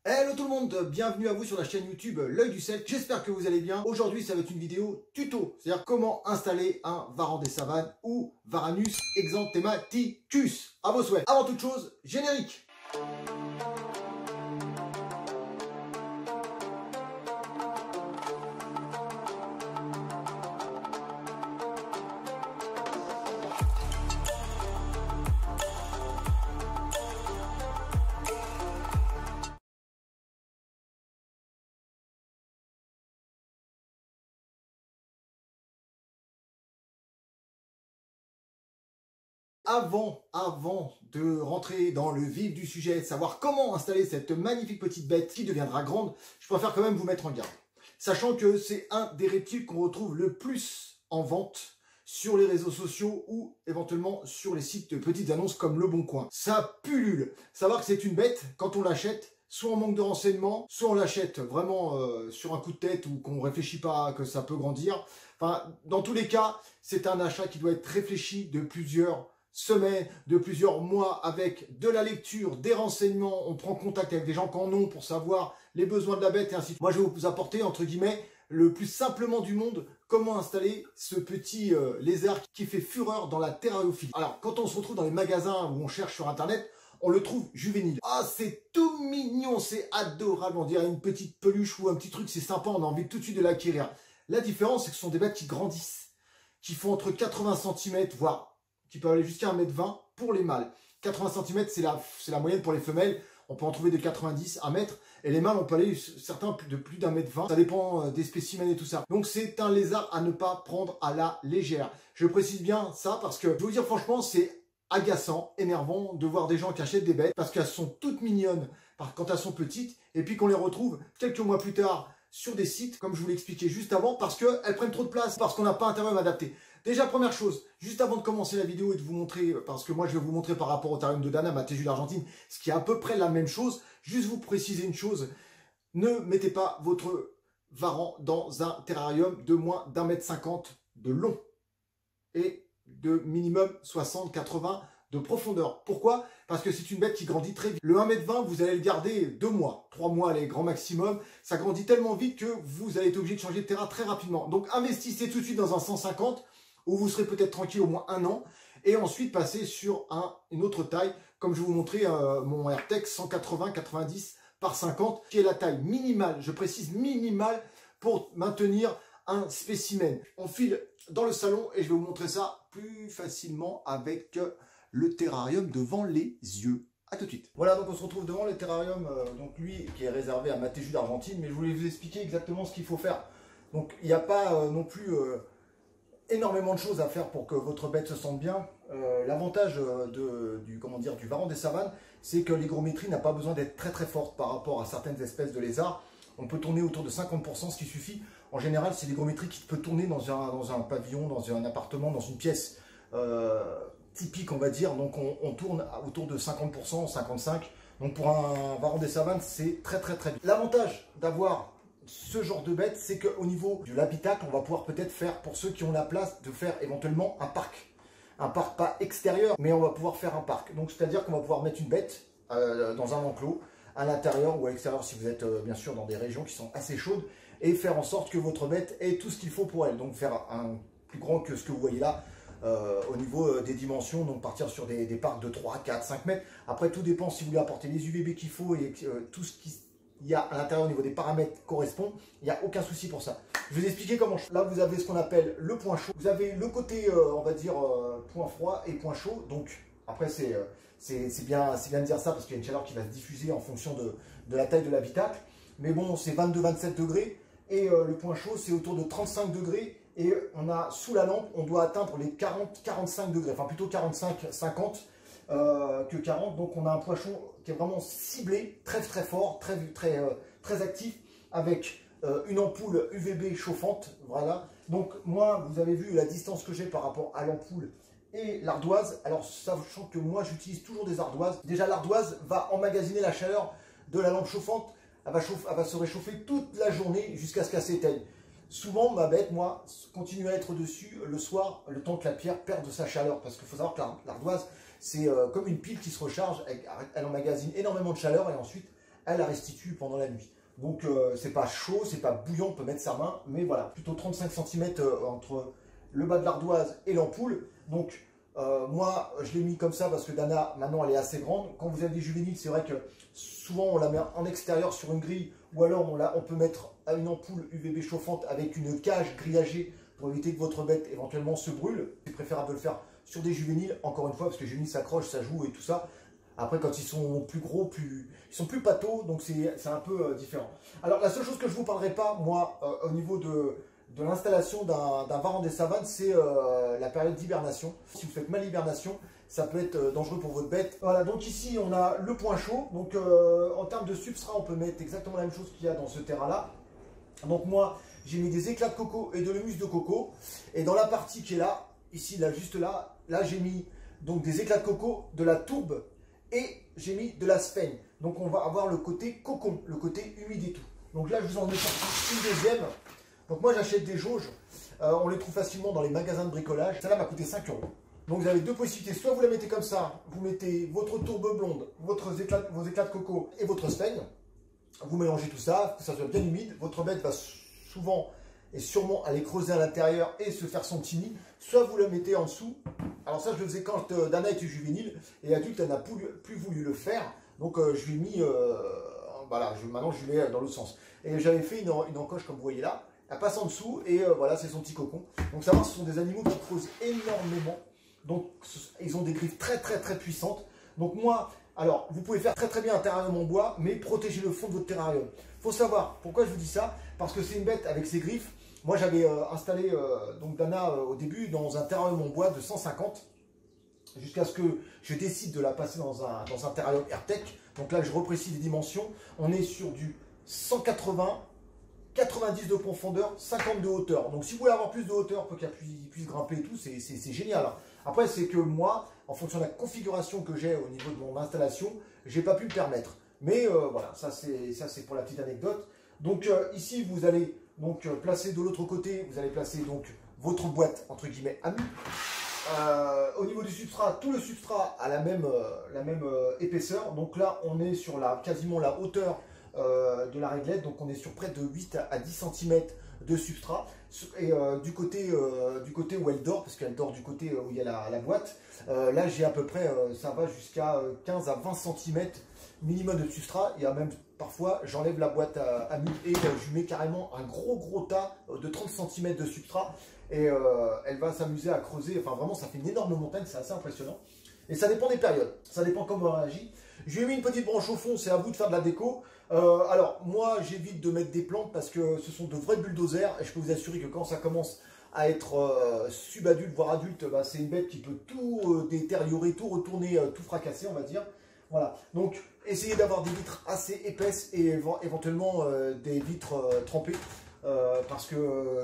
Hello tout le monde, bienvenue à vous sur la chaîne YouTube L'Oeil du Celte. J'espère que vous allez bien. Aujourd'hui, ça va être une vidéo tuto, c'est-à-dire comment installer un Varan des Savanes ou Varanus exanthematicus. À vos souhaits. Avant toute chose, générique. Avant de rentrer dans le vif du sujet, de savoir comment installer cette magnifique petite bête qui deviendra grande, je préfère quand même vous mettre en garde. Sachant que c'est un des reptiles qu'on retrouve le plus en vente sur les réseaux sociaux ou éventuellement sur les sites de petites annonces comme Le Bon Coin. Ça pullule. Savoir que c'est une bête, quand on l'achète, soit on manque de renseignements, soit on l'achète vraiment sur un coup de tête ou qu'on réfléchit pas que ça peut grandir. Enfin, dans tous les cas, c'est un achat qui doit être réfléchi de plusieurs semaines, de plusieurs mois, avec de la lecture, des renseignements. On prend contact avec des gens qui en ont pour savoir les besoins de la bête et ainsi de suite. Moi, je vais vous apporter, entre guillemets, le plus simplement du monde, comment installer ce petit lézard qui fait fureur dans la terrariophilie. Alors, quand on se retrouve dans les magasins où on cherche sur Internet, on le trouve juvénile. Ah, c'est tout mignon, c'est adorable. On dirait une petite peluche ou un petit truc, c'est sympa, on a envie tout de suite de l'acquérir. La différence, c'est que ce sont des bêtes qui grandissent, qui font entre 80 cm, voire qui peuvent aller jusqu'à 1,20 m pour les mâles. 80 cm, c'est la moyenne pour les femelles. On peut en trouver de 90 à 1 m. Et les mâles, on peut aller certains de plus d'1,20 m. Ça dépend des spécimens et tout ça. Donc, c'est un lézard à ne pas prendre à la légère. Je précise bien ça parce que, je vais vous dire franchement, c'est agaçant, énervant de voir des gens qui achètent des bêtes parce qu'elles sont toutes mignonnes quand elles sont petites et puis qu'on les retrouve quelques mois plus tard sur des sites, comme je vous l'ai expliqué juste avant, parce qu'elles prennent trop de place, parce qu'on n'a pas un terrarium adapté. Déjà, première chose, juste avant de commencer la vidéo et de vous montrer, parce que moi je vais vous montrer par rapport au terrarium de Dana, ma Téju d'Argentine, ce qui est à peu près la même chose, juste vous préciser une chose, ne mettez pas votre Varan dans un terrarium de moins d'1,50 m de long et de minimum 60-80 de profondeur. Pourquoi? Parce que c'est une bête qui grandit très vite. Le 1,20 m, vous allez le garder 2 mois, 3 mois, les grands maximum. Ça grandit tellement vite que vous allez être obligé de changer de terrain très rapidement. Donc investissez tout de suite dans un 150 où vous serez peut-être tranquille au moins 1 an. Et ensuite passez sur une autre taille, comme je vais vous montrer mon AirTech 180-90 par 50, qui est la taille minimale, je précise minimale, pour maintenir un spécimen. On file dans le salon et je vais vous montrer ça plus facilement avec le terrarium devant les yeux. A tout de suite. Voilà, donc on se retrouve devant le terrarium, donc lui qui est réservé à ma Téju d'Argentine, mais je voulais vous expliquer exactement ce qu'il faut faire. Donc il n'y a pas non plus énormément de choses à faire pour que votre bête se sente bien. L'avantage du Varan des Savanes, c'est que l'hygrométrie n'a pas besoin d'être très très forte par rapport à certaines espèces de lézards. On peut tourner autour de 50%, ce qui suffit. En général, c'est l'hygrométrie qui peut tourner dans un pavillon, dans un appartement, dans une pièce typique, on va dire. Donc on tourne autour de 50%, 55%. Donc pour un Varan des Savanes, c'est très très très bien. L'avantage d'avoir ce genre de bête, c'est qu'au niveau de l'habitacle, on va pouvoir peut-être faire, pour ceux qui ont la place, de faire éventuellement un parc. Un parc pas extérieur, mais on va pouvoir faire un parc. Donc c'est-à-dire qu'on va pouvoir mettre une bête dans un enclos, à l'intérieur ou à l'extérieur si vous êtes bien sûr dans des régions qui sont assez chaudes, et faire en sorte que votre bête ait tout ce qu'il faut pour elle. Donc faire un plus grand que ce que vous voyez là, au niveau des dimensions, donc partir sur des parcs de 3, 4, 5 mètres. Après tout dépend si vous voulez apporter les UVB qu'il faut et tout ce qu'il y a à l'intérieur au niveau des paramètres correspond, il n'y a aucun souci pour ça. Je vais vous expliquer comment. Là vous avez ce qu'on appelle le point chaud, vous avez le côté on va dire point froid et point chaud. Donc après c'est bien de dire ça parce qu'il y a une chaleur qui va se diffuser en fonction de la taille de l'habitacle. Mais bon, c'est 22-27 degrés et le point chaud c'est autour de 35 degrés. Et on a sous la lampe, on doit atteindre les 40-45 degrés, enfin plutôt 45-50 que 40. Donc on a un point chaud qui est vraiment ciblé, très très fort, très actif, avec une ampoule UVB chauffante. Voilà. Donc moi, vous avez vu la distance que j'ai par rapport à l'ampoule et l'ardoise. Alors sachant que moi j'utilise toujours des ardoises. Déjà l'ardoise va emmagasiner la chaleur de la lampe chauffante. Elle va se réchauffer toute la journée jusqu'à ce qu'elle s'éteigne. Souvent, ma bête, moi, continue à être dessus le soir, le temps que la pierre perde de sa chaleur. Parce qu'il faut savoir que l'ardoise, c'est comme une pile qui se recharge, elle emmagasine énormément de chaleur et ensuite, elle la restitue pendant la nuit. Donc c'est pas chaud, c'est pas bouillant, on peut mettre sa main, mais voilà, plutôt 35 cm entre le bas de l'ardoise et l'ampoule. Donc moi je l'ai mis comme ça parce que Dana maintenant elle est assez grande. Quand vous avez des juvéniles, c'est vrai que souvent on la met en extérieur sur une grille, ou alors on peut mettre une ampoule UVB chauffante avec une cage grillagée pour éviter que votre bête éventuellement se brûle. C'est préférable de le faire sur des juvéniles, encore une fois, parce que les juvéniles s'accrochent, ça joue et tout ça. Après, quand ils sont plus gros, ils sont plus pâteaux, donc c'est un peu différent. Alors, la seule chose que je ne vous parlerai pas, moi, au niveau de l'installation d'un varan des savanes, c'est la période d'hibernation. Si vous faites mal l'hibernation, ça peut être dangereux pour votre bête. Voilà, donc ici, on a le point chaud. Donc, en termes de substrat, on peut mettre exactement la même chose qu'il y a dans ce terrain-là. Donc, moi, j'ai mis des éclats de coco et de l'humus de coco. Et dans la partie qui est là, ici, là, juste là, j'ai mis donc des éclats de coco, de la tourbe, et j'ai mis de la sphaigne. Donc on va avoir le côté cocon, le côté humide et tout. Donc là je vous en ai sorti une deuxième. Donc moi j'achète des jauges, on les trouve facilement dans les magasins de bricolage. Celle-là m'a coûté 5 €. Donc vous avez deux possibilités, soit vous la mettez comme ça, vous mettez votre tourbe blonde, vos éclats de coco et votre sphaigne. Vous mélangez tout ça, que ça soit bien humide. Votre bête va souvent et sûrement aller creuser à l'intérieur et se faire son petit nid. Soit vous la mettez en dessous. Alors ça je le faisais quand Dana était juvénile et adulte, elle n'a plus voulu le faire. Donc je lui ai mis, voilà, maintenant je lui mets dans l'autre sens. Et j'avais fait une encoche comme vous voyez là. Elle passe en dessous et voilà, c'est son petit cocon. Donc savoir, ce sont des animaux qui creusent énormément. Donc ils ont des griffes très puissantes. Donc moi, alors vous pouvez faire très bien un terrarium en bois, mais protégez le fond de votre terrarium. Il faut savoir, pourquoi je vous dis ça? Parce que c'est une bête avec ses griffes. Moi j'avais installé donc Dana au début dans un terrarium en bois de 150, jusqu'à ce que je décide de la passer dans un terrarium AirTech. Donc là je reprécise les dimensions. On est sur du 180, 90 de profondeur, 50 de hauteur. Donc si vous voulez avoir plus de hauteur pour qu'elle puisse grimper et tout, c'est génial. Après c'est que moi, en fonction de la configuration que j'ai au niveau de mon installation, j'ai pas pu me permettre. Mais voilà, ça c'est pour la petite anecdote. Donc ici vous allez donc placer de l'autre côté, vous allez placer donc votre boîte entre guillemets à nu. Au niveau du substrat, tout le substrat a la même épaisseur. Donc là on est sur quasiment la hauteur de la réglette, donc on est sur près de 8 à 10 cm de substrat. Et du côté où elle dort, parce qu'elle dort du côté où il y a la boîte, là j'ai à peu près, ça va jusqu'à 15 à 20 cm minimum de substrat. Il y a même parfois, j'enlève la boîte à nu et je mets carrément un gros tas de 30 cm de substrat. Et elle va s'amuser à creuser, enfin vraiment ça fait une énorme montagne, c'est assez impressionnant. Et ça dépend des périodes, ça dépend comment on réagit. Je lui ai mis une petite branche au fond, c'est à vous de faire de la déco. Alors moi j'évite de mettre des plantes parce que ce sont de vrais bulldozers et je peux vous assurer que quand ça commence à être subadulte voire adulte, bah, c'est une bête qui peut tout détériorer, tout retourner, tout fracasser on va dire. Voilà, donc essayez d'avoir des vitres assez épaisses et éventuellement des vitres trempées. Parce que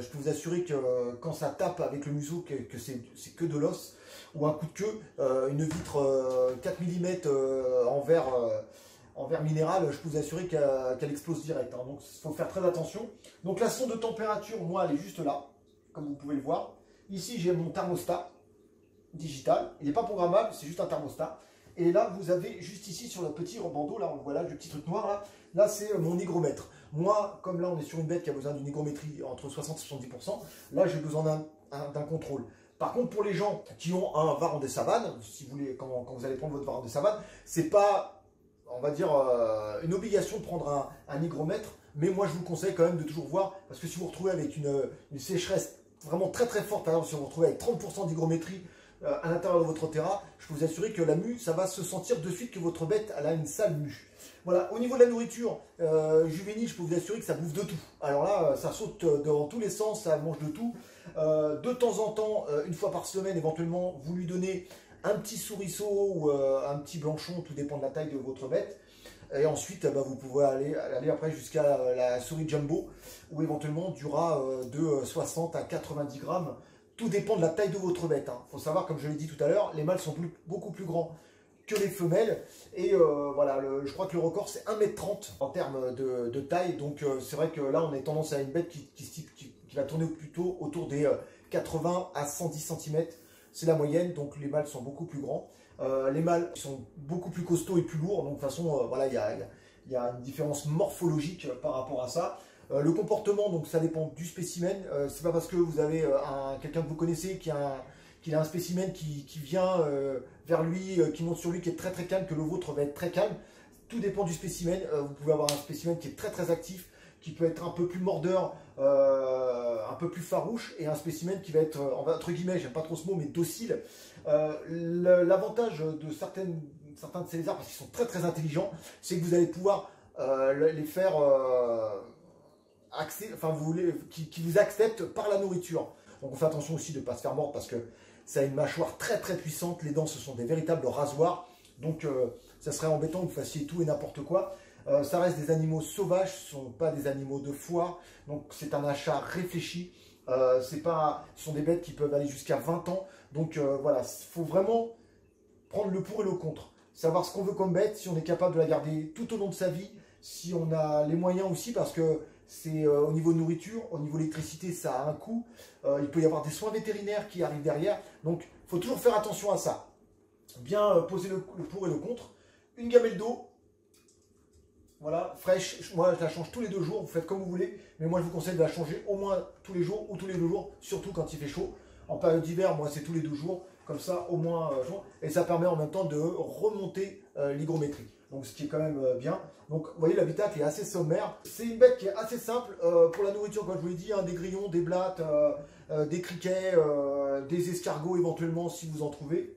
je peux vous assurer que quand ça tape avec le museau, que c'est que de l'os ou un coup de queue, une vitre 4 mm en verre minéral, je peux vous assurer qu'elle explose direct. Donc il faut faire très attention. Donc la sonde de température, moi, elle est juste là, comme vous pouvez le voir. Ici, j'ai mon thermostat digital. Il n'est pas programmable, c'est juste un thermostat. Et là, vous avez juste ici sur le petit bandeau, là, on le voit là, le petit truc noir là. Là, c'est mon hygromètre. Moi, comme là, on est sur une bête qui a besoin d'une hygrométrie entre 60 et 70%, là, j'ai besoin d'un contrôle. Par contre, pour les gens qui ont un varan des savanes, si vous voulez, quand vous allez prendre votre varan des savanes, c'est pas, on va dire, une obligation de prendre un hygromètre, mais moi, je vous conseille quand même de toujours voir, parce que si vous vous retrouvez avec une sécheresse vraiment très forte, par exemple, si vous vous retrouvez avec 30% d'hygrométrie à l'intérieur de votre terrain, je peux vous assurer que la mue, ça va se sentir de suite que votre bête elle a une sale mue. Voilà, au niveau de la nourriture juvénile, je peux vous assurer que ça bouffe de tout. Alors là, ça saute dans tous les sens, ça mange de tout. De temps en temps, une fois par semaine, éventuellement, vous lui donnez un petit souriceau ou un petit blanchon, tout dépend de la taille de votre bête. Et ensuite, bah, vous pouvez aller après jusqu'à la souris jumbo, où éventuellement on durera de 60 à 90 grammes. Tout dépend de la taille de votre bête. Il faut savoir, comme je l'ai dit tout à l'heure, les mâles sont beaucoup plus grands que les femelles. Et voilà, je crois que le record c'est 1,30 m en termes de taille. Donc c'est vrai que là on a tendance à une bête qui va tourner plutôt autour des 80 à 110 cm. C'est la moyenne, donc les mâles sont beaucoup plus grands. Les mâles sont beaucoup plus costauds et plus lourds. Donc de toute façon, voilà, il il y a une différence morphologique par rapport à ça. Le comportement, donc ça dépend du spécimen. C'est pas parce que vous avez quelqu'un que vous connaissez qui a un spécimen qui vient vers lui, qui monte sur lui, qui est très très calme, que le vôtre va être très calme. Tout dépend du spécimen. Vous pouvez avoir un spécimen qui est très très actif, qui peut être un peu plus mordeur, un peu plus farouche, et un spécimen qui va être, entre guillemets, j'aime pas trop ce mot, mais docile. L'avantage de certains de ces lézards, parce qu'ils sont très très intelligents, c'est que vous allez pouvoir les faire qui vous acceptent par la nourriture. Donc on fait attention aussi de ne pas se faire mordre, parce que ça a une mâchoire très très puissante, les dents ce sont des véritables rasoirs, donc ça serait embêtant que vous fassiez tout et n'importe quoi. Ça reste des animaux sauvages, ce ne sont pas des animaux de foire, donc c'est un achat réfléchi. Ce sont des bêtes qui peuvent aller jusqu'à 20 ans, donc voilà, il faut vraiment prendre le pour et le contre, savoir ce qu'on veut comme bête, si on est capable de la garder tout au long de sa vie, si on a les moyens aussi, parce que c'est au niveau de nourriture, au niveau de l'électricité, ça a un coût. Il peut y avoir des soins vétérinaires qui arrivent derrière. Donc, il faut toujours faire attention à ça. Bien poser le pour et le contre. Une gamelle d'eau, voilà, fraîche. Moi, je la change tous les 2 jours. Vous faites comme vous voulez. Mais moi, je vous conseille de la changer au moins tous les jours ou tous les 2 jours, surtout quand il fait chaud. En période d'hiver, moi, c'est tous les 2 jours. Comme ça, au moins, et ça permet en même temps de remonter l'hygrométrie. Donc, ce qui est quand même bien. Donc, vous voyez, l'habitacle est assez sommaire. C'est une bête qui est assez simple pour la nourriture, comme je vous l'ai dit, hein, des grillons, des blattes, des criquets, des escargots éventuellement, si vous en trouvez.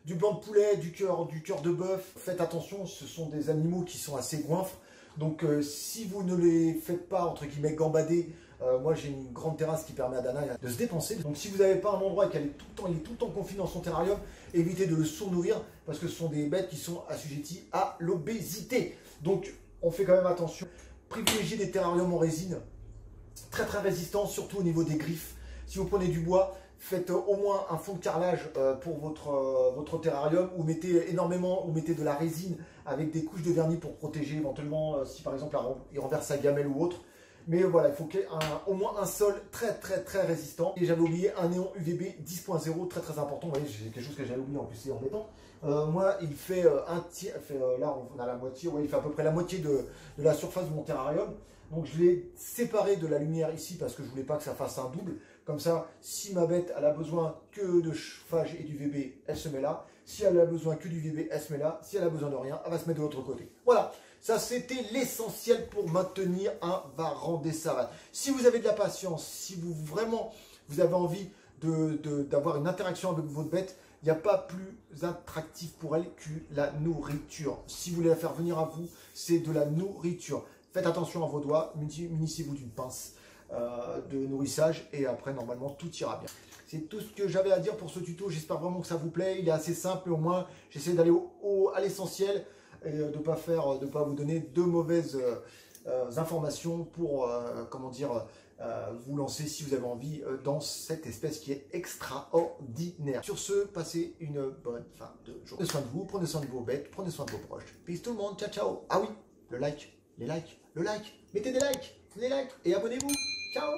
Du blanc de poulet, du cœur de bœuf. Faites attention, ce sont des animaux qui sont assez goinfres. Donc, si vous ne les faites pas, entre guillemets, gambader, moi j'ai une grande terrasse qui permet à Dana de se dépenser. Donc si vous n'avez pas un endroit et qu'il est tout le temps confiné dans son terrarium, évitez de le surnourrir, parce que ce sont des bêtes qui sont assujetties à l'obésité. Donc on fait quand même attention. Privilégiez des terrariums en résine, très très résistants, surtout au niveau des griffes. Si vous prenez du bois, faites au moins un fond de carrelage pour votre terrarium, ou mettez de la résine avec des couches de vernis pour protéger éventuellement si par exemple il renverse sa gamelle ou autre. Mais voilà, il faut qu'il y ait au moins un sol très très très résistant. Et j'avais oublié un néon UVB 10.0, très très important. Vous voyez, c'est quelque chose que j'avais oublié, en plus c'est embêtant. Moi, il fait un tiers, là on a la moitié, ouais, il fait à peu près la moitié de la surface de mon terrarium. Donc je l'ai séparé de la lumière ici parce que je voulais pas que ça fasse un double. Comme ça, si ma bête elle a besoin que de chauffage et d'UVB, elle se met là. Si elle a besoin que du UVB, elle se met là. Si elle a besoin de rien, elle va se mettre de l'autre côté. Voilà. Ça, c'était l'essentiel pour maintenir un Varan des savanes. Si vous avez de la patience, si vous avez envie d'avoir une interaction avec votre bête, il n'y a pas plus attractif pour elle que la nourriture. Si vous voulez la faire venir à vous, c'est de la nourriture. Faites attention à vos doigts, munissez-vous d'une pince de nourrissage et après, normalement, tout ira bien. C'est tout ce que j'avais à dire pour ce tuto. J'espère vraiment que ça vous plaît. Il est assez simple, au moins, j'essaie d'aller à l'essentiel et de ne pas vous donner de mauvaises informations pour, vous lancer si vous avez envie dans cette espèce qui est extraordinaire. Sur ce, passez une bonne fin de journée. Prenez soin de vous, prenez soin de vos bêtes, prenez soin de vos proches. Peace tout le monde, ciao ciao. Ah oui, le like, les likes, le like, mettez des likes et abonnez-vous. Ciao.